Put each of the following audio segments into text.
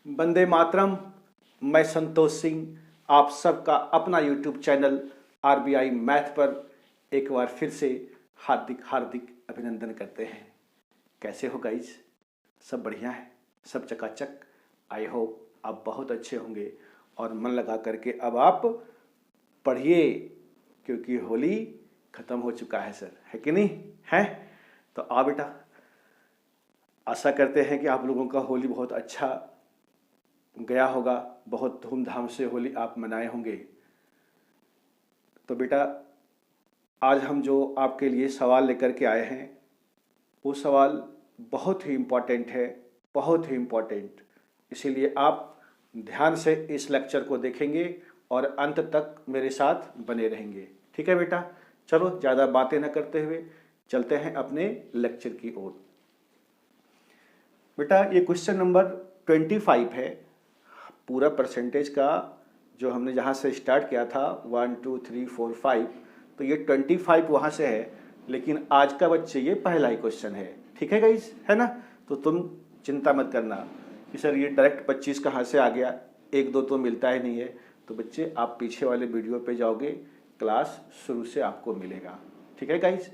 वंदे मातरम। मैं संतोष सिंह आप सबका अपना यूट्यूब चैनल आरबीआई मैथ पर एक बार फिर से हार्दिक हार्दिक अभिनंदन करते हैं। कैसे हो गाइज? सब बढ़िया है, सब चकाचक। आई होप आप बहुत अच्छे होंगे और मन लगा करके अब आप पढ़िए, क्योंकि होली ख़त्म हो चुका है सर, है कि नहीं है? तो आ बेटा, आशा करते हैं कि आप लोगों का होली बहुत अच्छा गया होगा, बहुत धूमधाम से होली आप मनाए होंगे। तो बेटा, आज हम जो आपके लिए सवाल लेकर के आए हैं वो सवाल बहुत ही इम्पोर्टेंट है, बहुत ही इम्पोर्टेंट। इसीलिए आप ध्यान से इस लेक्चर को देखेंगे और अंत तक मेरे साथ बने रहेंगे। ठीक है बेटा? चलो ज़्यादा बातें न करते हुए चलते हैं अपने लेक्चर की ओर। बेटा, ये क्वेश्चन नंबर 25 है। पूरा परसेंटेज का जो हमने जहाँ से स्टार्ट किया था 1 2 3 4 5, तो ये 25 वहाँ से है, लेकिन आज का बच्चे ये पहला ही क्वेश्चन है। ठीक है गाइस, है ना? तो तुम चिंता मत करना कि सर ये डायरेक्ट 25 कहाँ से आ गया, एक दो तो मिलता ही नहीं है। तो बच्चे आप पीछे वाले वीडियो पे जाओगे, क्लास शुरू से आपको मिलेगा। ठीक है गाइस?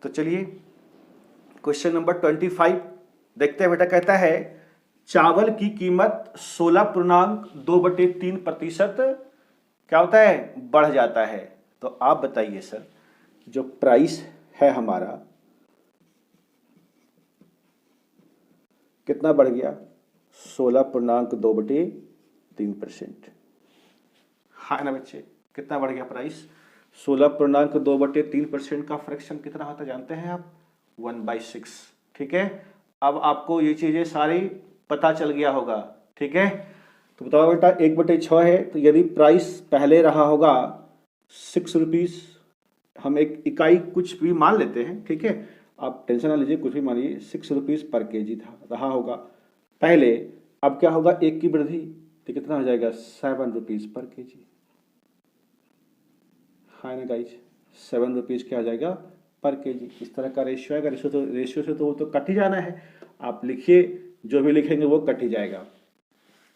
तो चलिए क्वेश्चन नंबर 25 देखते हैं बेटा। कहता है चावल की कीमत 16.2/3% क्या होता है? बढ़ जाता है। तो आप बताइए सर, जो प्राइस है हमारा कितना बढ़ गया? 16.2/3%। हाँ ना बच्चे, कितना बढ़ गया प्राइस? 16.2/3% का फ्रैक्शन कितना होता जानते हैं आप? 1/6। ठीक है, अब आपको ये चीजें सारी पता चल गया होगा। ठीक है, तो बताओ बेटा, 1/6 है, तो यदि प्राइस पहले रहा होगा 6 रुपीज, हम एक इकाई कुछ भी मान लेते हैं, ठीक है, आप टेंशन ना लीजिए, कुछ भी मानिए, 6 रुपीज पर केजी था रहा होगा पहले। अब क्या होगा? एक की वृद्धि, तो कितना हो जाएगा? 7 रुपीज पर केजी। हाँ ना गाइज, 7 रुपीज क्या हो जाएगा? पर केजी। इस तरह का रेशियो आएगा। रेशियो से तो वो तो कट ही जाना है। आप लिखिए, जो भी लिखेंगे वो कट ही जाएगा,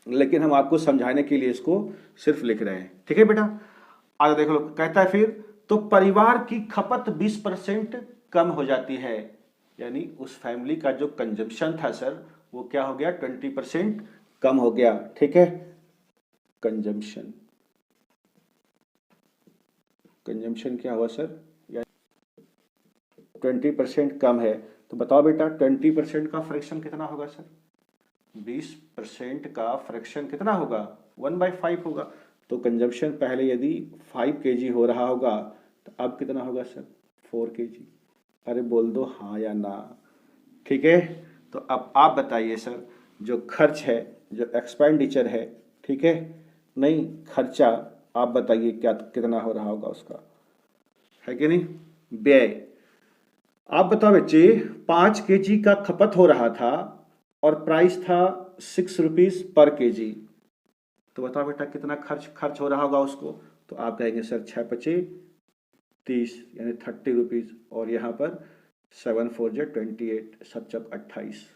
लेकिन हम आपको समझाने के लिए इसको सिर्फ लिख रहे हैं। ठीक है बेटा, आगे देख लो। कहता है फिर तो परिवार की खपत 20% कम हो जाती है, यानी उस फैमिली का जो कंजम्पशन था सर वो क्या हो गया? 20% कम हो गया। ठीक है, कंजम्पशन, कंजम्पशन क्या हुआ सर? 20% कम है। तो बताओ बेटा, 20% का फ्रैक्शन कितना होगा सर? 20% का फ्रैक्शन कितना होगा? 1/5 होगा। तो कंजम्पशन पहले यदि 5 kg हो रहा होगा, तो अब कितना होगा सर? 4 kg। अरे बोल दो हाँ या ना। ठीक है, तो अब आप बताइए सर, जो खर्च है, जो एक्सपेंडिचर है, ठीक है, नहीं खर्चा, आप बताइए क्या कितना हो रहा होगा उसका, है कि नहीं? व्यय। आप बताओ बच्चे, 5 kg का खपत हो रहा था और प्राइस था 6 रुपीज पर केजी, तो बताओ बेटा कितना खर्च हो रहा होगा उसको? तो आप कहेंगे सर 6×5 = 30, यानी 30 रुपीज, और यहाँ पर 7×4 = 28, 7×4 = 28।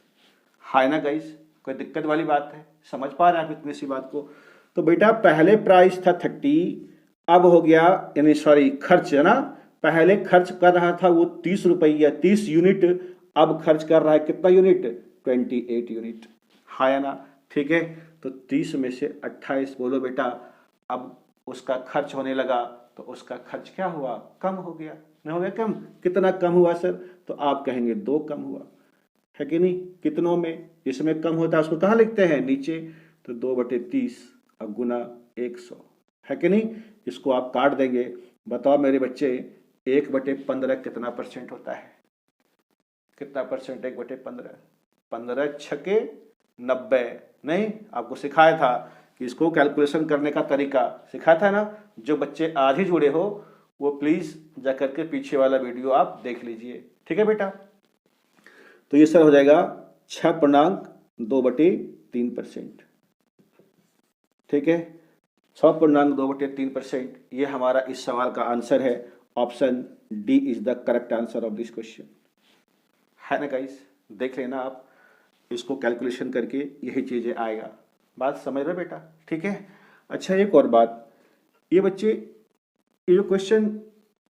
हाय ना गाइस, कोई दिक्कत वाली बात है? समझ पा रहे हैं आप इतनी सी बात को? तो बेटा पहले प्राइस था 30, अब हो गया, यानी सॉरी खर्च है ना, पहले खर्च कर रहा था वो 30 रुपया, 30 यूनिट, अब खर्च कर रहा है कितना यूनिट? 28 यूनिट। हाँ या ना? ठीक है, तो 30 में से 28 बोलो बेटा, अब उसका खर्च होने लगा, तो उसका खर्च क्या हुआ? कम हो गया। नहीं हो गया कम? कितना कम हुआ सर? तो आप कहेंगे 2 कम हुआ, है कि नहीं? कितनों में? इसमें कम होता है उसको कहाँ लिखते हैं? नीचे। तो 2/30 अब गुना 100, है कि नहीं? इसको आप काट देंगे। बताओ मेरे बच्चे, 1/15 कितना परसेंट होता है? कितना परसेंट 1/15? 15×6 = 90। नहीं, आपको सिखाया था कि इसको कैलकुलेशन करने का तरीका सिखाया था ना? जो बच्चे आज ही जुड़े हो वो प्लीज जाकर के पीछे वाला वीडियो आप देख लीजिए। ठीक है बेटा? तो ये सर हो जाएगा 6.2/3%। ठीक है, 6.2/3%, ये हमारा इस सवाल का आंसर है। Option D is the correct answer of this question, है ना गाइस? देख लेना आप, इसको कैलकुलेशन करके यही चीजें आएगा। बात समझ रहे हो बेटा? ठीक है। अच्छा एक और बात, ये बच्चे, ये जो क्वेश्चन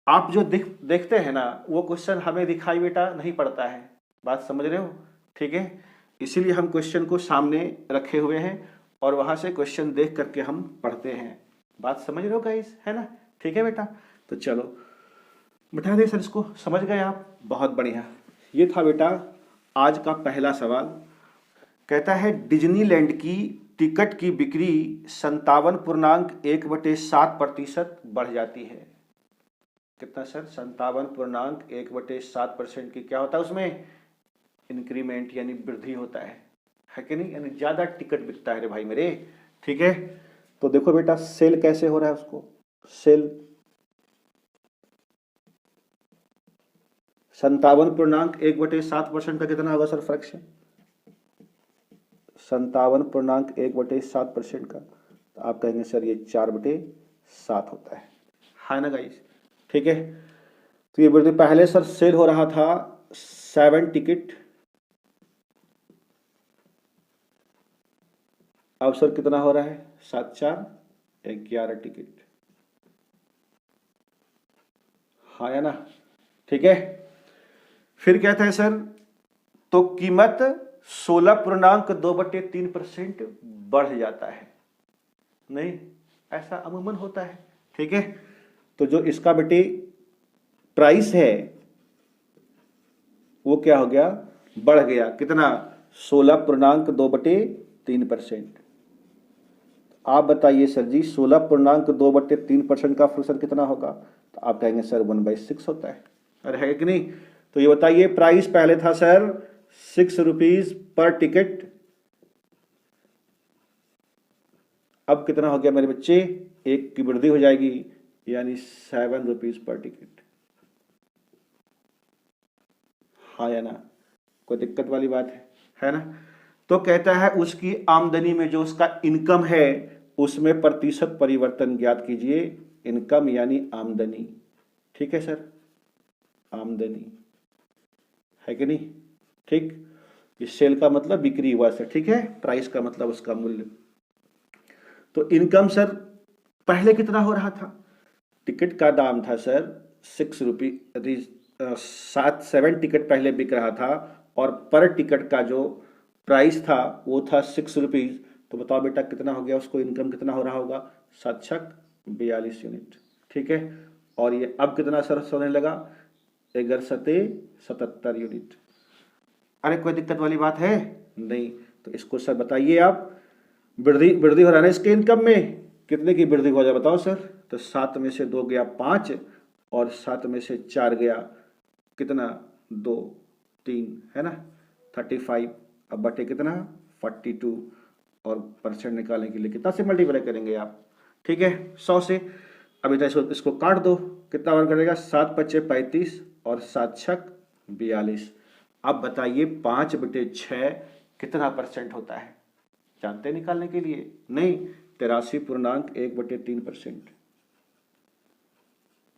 आप जो देखते हैं ना, वो क्वेश्चन हमें दिखाई बेटा नहीं पड़ता है। बात समझ रहे हो? ठीक है, इसीलिए हम क्वेश्चन को सामने रखे हुए हैं और वहां से क्वेश्चन देख करके हम पढ़ते हैं। बात समझ रहे हो गाइस, है ना? ठीक है बेटा, तो चलो बिठा दे सर इसको, समझ गए आप? बहुत बढ़िया। ये था बेटा आज का पहला सवाल। कहता है डिज्नीलैंड की टिकट की बिक्री 57.1/7% बढ़ जाती है। कितना सर? 57.1/7% की क्या होता है उसमें? इंक्रीमेंट यानी वृद्धि होता है कि नहीं? यानी ज्यादा टिकट बिकता है रे भाई मेरे। ठीक है, तो देखो बेटा सेल कैसे हो रहा है उसको। सेल 57.1/7% का कितना होगा सर फ्रैक्शन? 57.1/7% का, तो आप कहेंगे सर ये 4/7 होता है ना गाइस? ठीक है, तो ये वृद्धि पहले सर सेल हो रहा था 7 टिकट, अब सर कितना हो रहा है? 7×4 = 11 टिकट, हाँ या ना? ठीक है, फिर कहता है सर तो कीमत 16.2/3% बढ़ जाता है। नहीं, ऐसा अमूमन होता है। ठीक है, तो जो इसका बेटे प्राइस है वो क्या हो गया? बढ़ गया। कितना? 16.2/3%। आप बताइए सर जी 16.2/3% का फ्रैक्शन कितना होगा? तो आप कहेंगे सर 1/6 होता है। अरे है कि नहीं? तो ये बताइए प्राइस पहले था सर 6 रुपीज पर टिकट, अब कितना हो गया मेरे बच्चे? 1 की वृद्धि हो जाएगी यानी 7 रुपीज पर टिकट, हाँ या ना? कोई दिक्कत वाली बात है ना? तो कहता है उसकी आमदनी में जो उसका इनकम है उसमें प्रतिशत परिवर्तन ज्ञात कीजिए। इनकम यानी आमदनी, ठीक है सर? आमदनी है कि नहीं? ठीक, इस सेल का मतलब बिक्री हुआ सर, ठीक है? प्राइस का मतलब उसका मूल्य। तो इनकम सर पहले कितना हो रहा था? टिकट का दाम था सर 6 रुपीज, 7 टिकट पहले बिक रहा था और पर टिकट का जो प्राइस था वो था 6 रुपीज। तो बताओ बेटा कितना हो गया? उसको इनकम कितना हो रहा होगा? 7×6 = 42 यूनिट, ठीक है? और ये अब कितना सर होने लगा? 11×7 = 77 यूनिट। अरे कोई दिक्कत वाली बात है? नहीं। तो इसको सर बताइए आप, वृद्धि हो रहा है ना इसके इनकम में, कितने की वृद्धि हो जाए बताओ सर? तो 7 में से 2 गया 5 और 7 में से 4 गया कितना? 2, 3, है ना? 35, अब बटे कितना? 42, और परसेंट निकालने के लिए कितना से मल्टीप्लाई करेंगे आप? ठीक है, 100 से। अब इसको काट दो, कितना बार करेगा? 7×5 = 35 और 7×6 = 42। अब बताइए 5/6 कितना परसेंट होता है? जानते हैं निकालने के लिए? नहीं, 83.1/3%।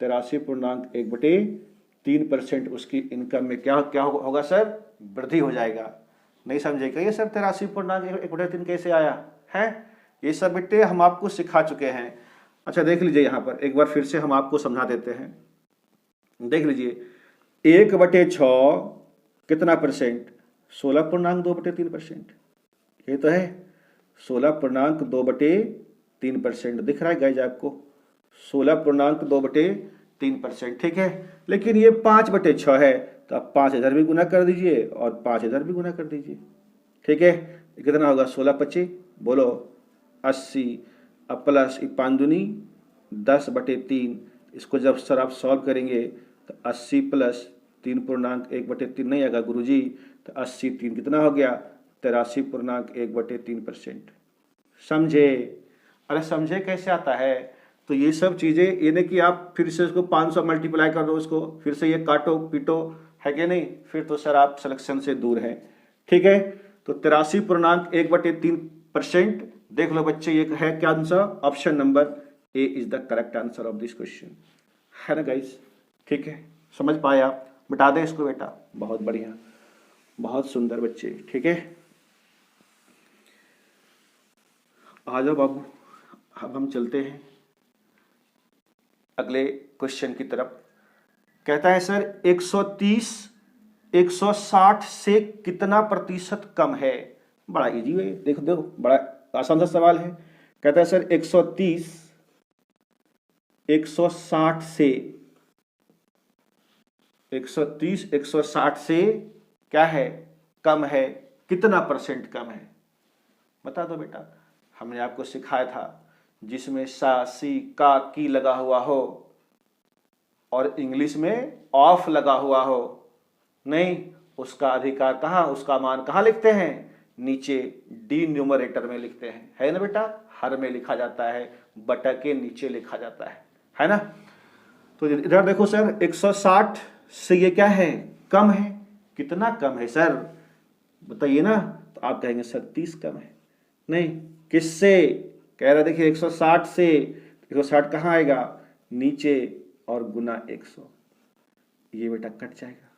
83.1/3% उसकी इनकम में क्या क्या होगा सर? वृद्धि हो जाएगा। नहीं समझे क्या ये सर 83.1/3 कैसे आया है? ये सब बेटे हम आपको सिखा चुके हैं। अच्छा देख लीजिए यहाँ पर एक बार फिर से हम आपको समझा देते हैं। देख लीजिए 1/6 कितना परसेंट? 16.2/3%। ये तो है 16.2/3%। दिख रहा है गाइज आपको? 16.2/3%, ठीक है? लेकिन ये 5/6 है, तो आप 5 इधर भी गुना कर दीजिए और 5 इधर भी गुना कर दीजिए, ठीक है? कितना होगा? 16×25 बोलो 80, अब प्लस 5×2 10/3। इसको जब सर आप सॉल्व करेंगे तो 80 + 3.1/3 नहीं आएगा गुरुजी, तो 80 3 कितना हो गया? 83.1/3%। समझे? अरे समझे कैसे आता है? तो ये सब चीजें, ये नहीं कि आप फिर से उसको 500 मल्टीप्लाई कर दो, उसको फिर से ये काटो पीटो, है कि नहीं? फिर तो सर आप सिलेक्शन से दूर हैं, ठीक है? तो 83.1/3%। देख लो बच्चे, ये है क्या answer? Option number A is the correct answer of this question, है ना गाइस? ठीक है, समझ पाए आप? बता दें इसको बेटा, बहुत बढ़िया, बहुत सुंदर बच्चे, ठीक है? आ जाओ बाबू, अब हम चलते हैं अगले क्वेश्चन की तरफ। कहता है सर 130 160 से कितना प्रतिशत कम है। बड़ा इजी है, देखो देखो, बड़ा आसान सा सवाल है। कहता है सर 130 160 से 130 160 से क्या है, कम है, कितना परसेंट कम है, बता दो बेटा। हमने आपको सिखाया था जिसमें सा सी का की लगा हुआ हो और इंग्लिश में ऑफ लगा हुआ हो, नहीं, उसका अधिकार कहाँ, उसका मान कहाँ लिखते हैं, नीचे डी न्यूमरेटर में लिखते हैं, है ना बेटा। हर में लिखा जाता है, बटा के नीचे लिखा जाता है ना। तो इधर देखो सर 160 से ये क्या है, कम है, कितना कम है सर बताइए ना। तो आप कहेंगे सर 30 कम है। नहीं, किससे कह रहा, देखिए 160 से 160 कहाँ आएगा, नीचे और गुना 100, ये बेटा कट जाएगा।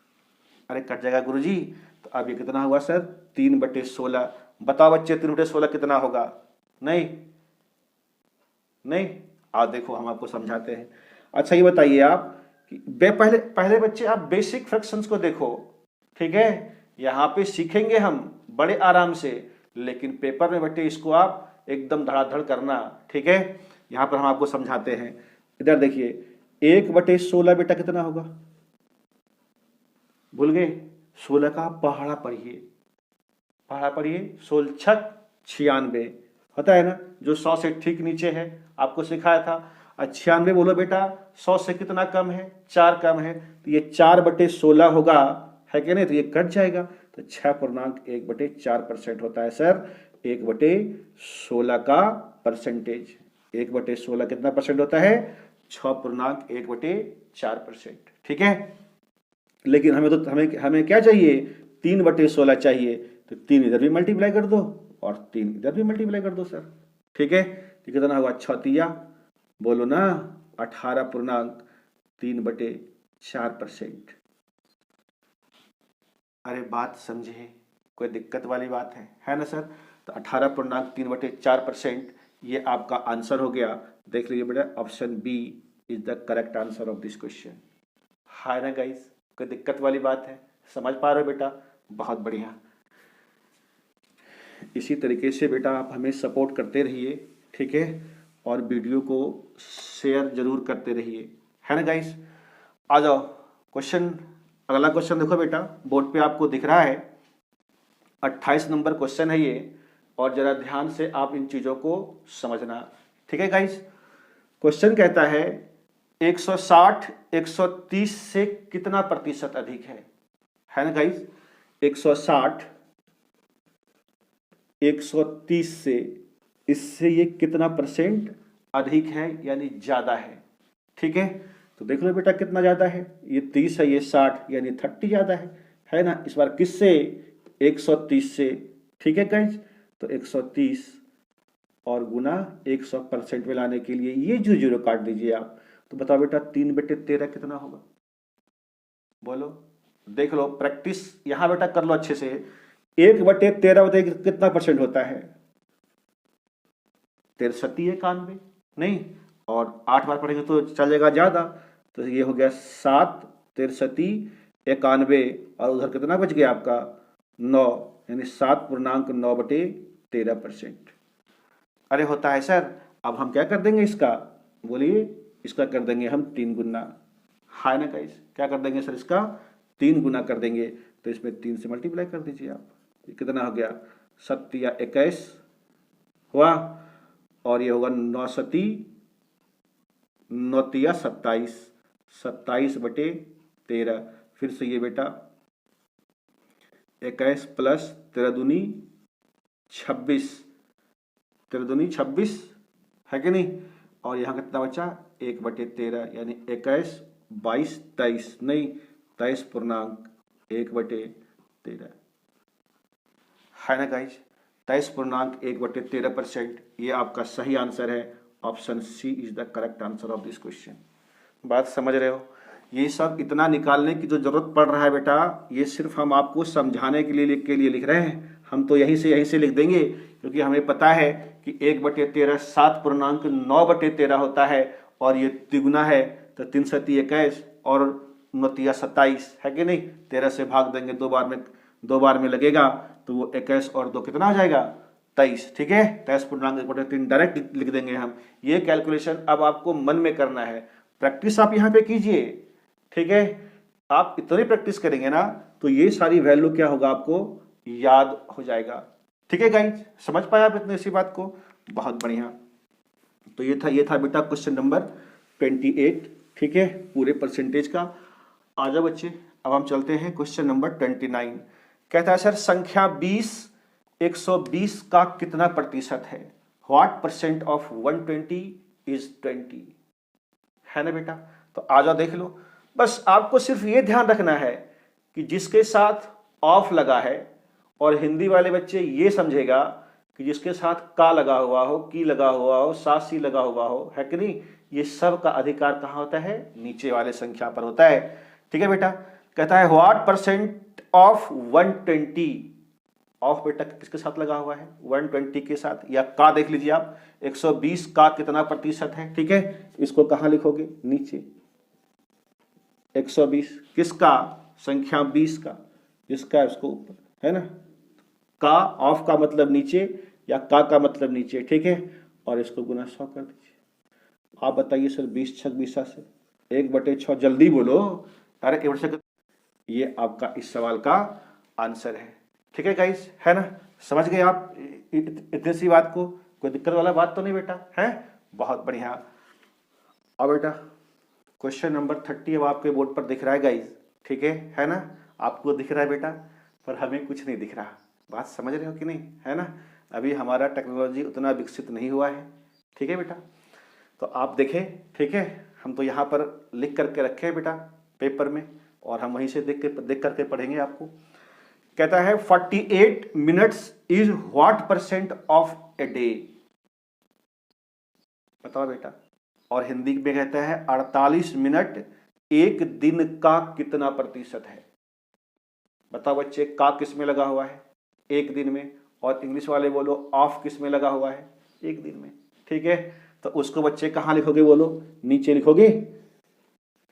अरे कट जाएगा गुरुजी, तो अब ये कितना हुआ सर 3/16। बताओ बच्चे 3/16 कितना होगा, नहीं नहीं, आप देखो हम आपको समझाते हैं। अच्छा ये बताइए आप कि पहले पहले बच्चे आप बेसिक फ्रैक्शंस को देखो, ठीक है, यहाँ पे सीखेंगे हम बड़े आराम से, लेकिन पेपर में बेटे इसको आप एकदम धड़ाधड़ करना, ठीक है। यहाँ पर हम आपको समझाते हैं। इधर देखिए 1/16 बेटा कितना होगा, भूल गए, 16 का पहाड़ा पढ़िए, पहाड़ा पढ़िए, 16 छक 96 होता है ना, जो 100 से ठीक नीचे है, आपको सिखाया था। 96 बोलो बेटा, 100 से कितना कम है, 4 कम है, तो ये 4/16 होगा, है कि नहीं, तो ये कट जाएगा, तो 6.1/4% होता है सर 1/16 का परसेंटेज। 1/16 कितना परसेंट होता है, 6.1/4%, ठीक है। लेकिन हमें तो हमें क्या चाहिए, 3/16 चाहिए, तो 3 इधर भी मल्टीप्लाई कर दो और 3 इधर भी मल्टीप्लाई कर दो सर, ठीक है। तो कितना हुआ, 6 बोलो ना, 18.3/4%। अरे बात समझे, कोई दिक्कत वाली बात है ना सर। तो 18.3/4% ये आपका आंसर हो गया। देख लीजिए बेटा, option B is the correct answer of this question, है ना गाइस। कोई दिक्कत वाली बात है, समझ पा रहे हो बेटा, बहुत बढ़िया। इसी तरीके से बेटा आप हमें सपोर्ट करते रहिए, ठीक है, और वीडियो को शेयर जरूर करते रहिए, है ना गाइस। आ जाओ क्वेश्चन, अगला क्वेश्चन देखो बेटा, बोर्ड पे आपको दिख रहा है, 28 नंबर क्वेश्चन है ये, और जरा ध्यान से आप इन चीजों को समझना, ठीक है गाइस। क्वेश्चन कहता है 160 130 से कितना प्रतिशत अधिक है ना गाइस। 160 130 से, इससे ये कितना परसेंट अधिक है, यानी ज्यादा है, ठीक है। तो देख लो बेटा कितना ज्यादा है, ये 30 है, ये 60, यानी 30 ज्यादा है ना। इस बार किससे, 130 से, ठीक है गाइस। तो 130 और गुना 100% में लाने के लिए ये जो जीरो काट दीजिए आप। तो बताओ बेटा 3/13 कितना होगा, बोलो, देख लो, प्रैक्टिस यहां बेटा कर लो अच्छे से। 1/13 बताइए कितना परसेंट होता है, 93 नहीं, और 8 बार पढ़ेंगे तो चलेगा ज्यादा, तो ये हो गया 7 63 91, और उधर कितना बच गया आपका 9, यानी 7.9/13%। अरे होता है सर। अब हम क्या कर देंगे इसका, बोलिए, इसका कर देंगे हम 3 गुना, है ना गाइस। क्या कर देंगे सर, इसका 3 गुना कर देंगे, तो इसमें 3 से मल्टीप्लाई कर दीजिए आप। ये कितना हो गया, 7 या 21 हुआ, और ये होगा 9 सती 9 तिया 27, 27/13। फिर से ये बेटा 21 प्लस 13 दूनी 26, 13 दूनी 26, है कि नहीं। और यहाँ कितना बचा, 1/13, यानी 21 22 23, नहीं, 23.1/13, है ना गाइज। 23.1/13%, ये आपका सही आंसर है। Option C is the correct answer of this question. बात समझ रहे हो। ये सब इतना निकालने की जो जरूरत पड़ रहा है बेटा, ये सिर्फ हम आपको समझाने के लिए लिख रहे हैं। हम तो यहीं से लिख देंगे, क्योंकि हमें पता है कि 1/13 7.9/13 होता है, और ये तिगुना है तो 3 सती 21 और 9 27 है कि नहीं। 13 से भाग देंगे, दो बार में लगेगा, तो वो 21 और 2 कितना हो जाएगा 23। ठीक है, 23.1/3 डायरेक्ट लिख देंगे हम। ये कैलकुलेशन अब आपको मन में करना है, प्रैक्टिस आप यहाँ पे कीजिए। ठीक है, आप इतनी प्रैक्टिस करेंगे ना तो ये सारी वैल्यू क्या होगा आपको याद हो जाएगा। ठीक है गाइज, समझ पाया आप इतनी सी बात को, बहुत बढ़िया। तो ये था बेटा क्वेश्चन नंबर 28। ठीक है, पूरे परसेंटेज का। आ जाओ बच्चे, अब हम चलते हैं क्वेश्चन नंबर 29। कहता है सर संख्या 20 120 का कितना प्रतिशत है? What percent of 120 is 20? है ना बेटा, तो आ जाओ देख लो। बस आपको सिर्फ ये ध्यान रखना है कि जिसके साथ ऑफ लगा है, और हिंदी वाले बच्चे ये समझेगा कि जिसके साथ का लगा हुआ हो, की लगा हुआ हो, सासी लगा हुआ हो, है कि नहीं, ये सब का अधिकार कहाँ होता है? नीचे वाले संख्या पर होता है। ठीक है बेटा, कहता है व्हाट परसेंट ऑफ 120, ऑफ बेटा किसके साथ लगा हुआ है? 120 के साथ, या का देख लीजिए आप, 120 का कितना प्रतिशत है? ठीक है, इसको कहाँ लिखोगे? नीचे। 120 किसका? संख्या 20 का, जिसका उसको ऊपर, है ना। का ऑफ का मतलब नीचे, या का मतलब नीचे। ठीक है, और इसको गुना 100 कर दीजिए। आप बताइए सर 20 छक 20 से 1/6, जल्दी बोलो। अरे 1/6, ये आपका इस सवाल का आंसर है। ठीक है गाइस, है ना, समझ गए आप इतनी सी बात को? कोई दिक्कत वाला बात तो नहीं बेटा, है? बहुत बढ़िया। अब बेटा क्वेश्चन नंबर 30 अब आपके बोर्ड पर दिख रहा है गाइस। ठीक है ना, आपको दिख रहा है बेटा, पर हमें कुछ नहीं दिख रहा। बात समझ रहे हो कि नहीं, है ना। अभी हमारा टेक्नोलॉजी उतना विकसित नहीं हुआ है। ठीक है बेटा, तो आप देखें। ठीक है, हम तो यहाँ पर लिख करके रखे हैं बेटा पेपर में, और हम वहीं से देख करके पढ़ेंगे आपको। कहता है 48 minutes is what percent of a day? बताओ बेटा। और हिंदी में कहता है 48 मिनट एक दिन का कितना प्रतिशत है? बताओ बच्चे, का किस में लगा हुआ है? एक दिन में। और इंग्लिश वाले बोलो ऑफ किस में लगा हुआ है? एक दिन में। ठीक है, तो उसको बच्चे कहाँ लिखोगे बोलो? नीचे लिखोगे,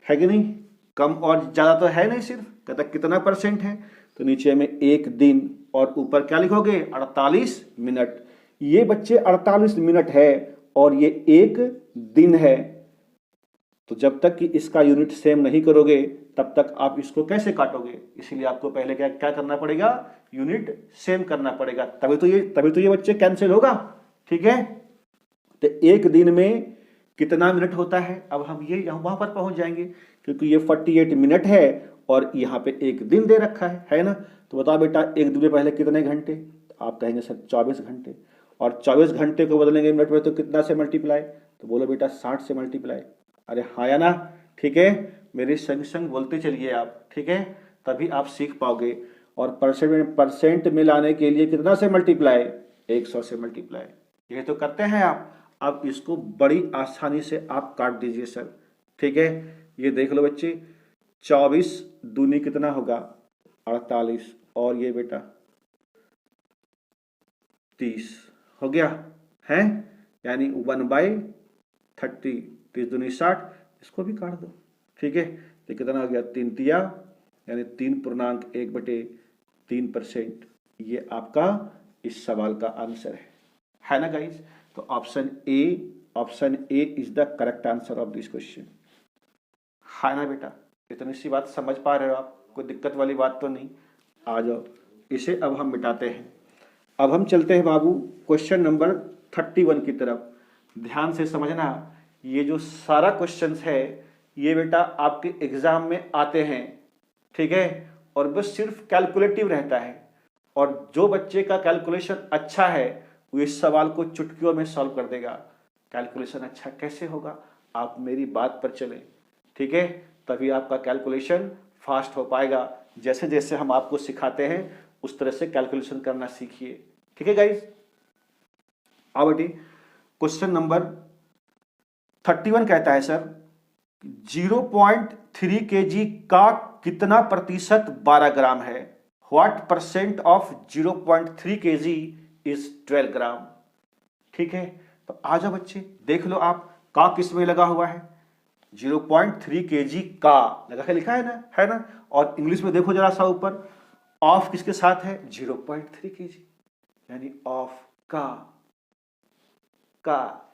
है कि नहीं। कम और ज्यादा तो है नहीं, सिर्फ कहता कितना परसेंट है, तो नीचे में एक दिन, और ऊपर क्या लिखोगे? 48 मिनट। ये बच्चे 48 मिनट है और ये एक दिन है, तो जब तक कि इसका यूनिट सेम नहीं करोगे तब तक आप इसको कैसे काटोगे? इसीलिए आपको पहले क्या करना पड़ेगा? यूनिट सेम करना पड़ेगा, तभी तो ये बच्चे कैंसिल होगा। ठीक है, तो एक दिन में कितना मिनट होता है? अब हम ये वहां पर पहुंच जाएंगे, क्योंकि ये 48 मिनट है और यहाँ पे एक दिन दे रखा है ना। तो बताओ बेटा, एक दिन में पहले कितने घंटे? तो आप कहेंगे सर 24 घंटे, और 24 घंटे को बदलेंगे मिनट में, तो कितना से मल्टीप्लाई? तो बोलो बेटा 60 से मल्टीप्लाई। अरे हाँ या ना? ठीक है, मेरे संग संग बोलते चलिए आप। ठीक है, तभी आप सीख पाओगे। और परसेंट में लाने के लिए कितना से मल्टीप्लाई? 100 से मल्टीप्लाई। ये तो करते हैं आप। अब इसको बड़ी आसानी से आप काट दीजिए सर। ठीक है, ये देख लो बच्चे, 24 दूनी कितना होगा? 48, और ये बेटा 30 हो गया है, यानी 1/30, 30 दूनी 60, इसको भी काट दो। ठीक है, तो कितना हो गया? 3 तिया, यानी 3.1/3%। ये आपका इस सवाल का आंसर है ना गाइस। तो option A is the correct answer of this question, है ना बेटा। इतनी सी बात समझ पा रहे हो आप? कोई दिक्कत वाली बात तो नहीं। आ जाओ, इसे अब हम मिटाते हैं। अब हम चलते हैं बाबू क्वेश्चन नंबर 31 की तरफ। ध्यान से समझना, ये जो सारा क्वेश्चंस है ये बेटा आपके एग्जाम में आते हैं। ठीक है, और बस सिर्फ कैलकुलेटिव रहता है, और जो बच्चे का कैलकुलेशन अच्छा है वो इस सवाल को चुटकियों में सॉल्व कर देगा। कैलकुलेशन अच्छा कैसे होगा? आप मेरी बात पर चलें। ठीक है, तभी आपका कैलकुलेशन फास्ट हो पाएगा। जैसे जैसे हम आपको सिखाते हैं उस तरह से कैलकुलेशन करना सीखिए। ठीक है गाइस, आओ बेटी, क्वेश्चन नंबर 31 कहता है सर 3 kg का कितना प्रतिशत 12 ग्राम है? What percent of 0.3 kg is 12 ग्राम? ठीक है, तो आ जाओ बच्चे, देख लो आप, का किस में लगा हुआ है? 0.3 kg का लगा के लिखा है ना। और इंग्लिश में देखो जरा सा ऊपर, ऑफ किसके साथ है? 0.3 kg, यानी ऑफ का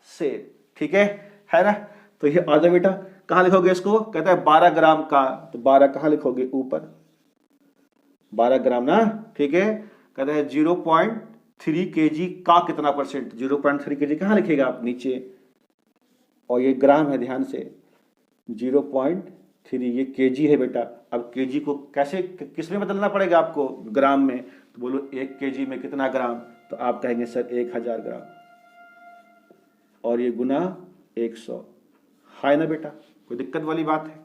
से। ठीक है ना। तो ये आ जाओ बेटा, कहां लिखोगे इसको? कहता है 12 ग्राम का, तो 12 कहां लिखोगे? ऊपर 12 ग्राम ना। ठीक है, कहता है 0.3 kg का कितना परसेंट? 0.3 kg कहां लिखेगा आप? नीचे। और ये ग्राम है, ध्यान से, 0.3 ये केजी है बेटा। अब केजी को कैसे किस में बदलना पड़ेगा आपको? ग्राम में। तो बोलो 1 kg में कितना ग्राम? तो आप कहेंगे सर 1000 ग्राम, और ये गुना 100 है ना बेटा। कोई दिक्कत वाली बात है?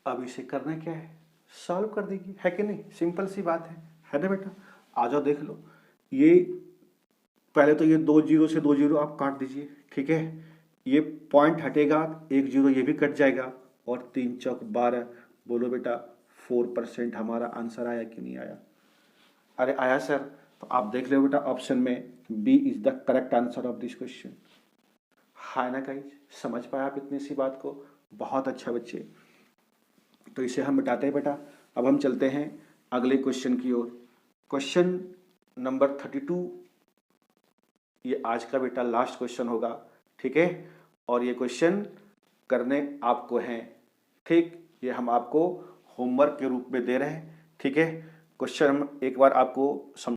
अब इसे करना क्या है? सॉल्व कर देगी, है कि नहीं? सिंपल सी बात है ना बेटा। आ जाओ देख लो, ये पहले तो ये 2 जीरो से 2 जीरो आप काट दीजिए। ठीक है, ये पॉइंट हटेगा, 1 जीरो ये भी कट जाएगा, और 3 चौक 12। बोलो बेटा 4% हमारा आंसर आया कि नहीं आया? अरे आया सर। तो आप देख लो बेटा, ऑप्शन में B is the correct answer of this question. है ना गाइस, समझ पाया आप इतनी सी बात को? बहुत अच्छा बच्चे। तो इसे हम मिटाते हैं बेटा। अब हम चलते हैं अगले क्वेश्चन की ओर। क्वेश्चन नंबर 32, ये आज का बेटा लास्ट क्वेश्चन होगा। ठीक है, और ये क्वेश्चन करने आपको हैं। ठीक, ये हम आपको होमवर्क के रूप में दे रहे हैं। ठीक है, क्वेश्चन एक बार आपको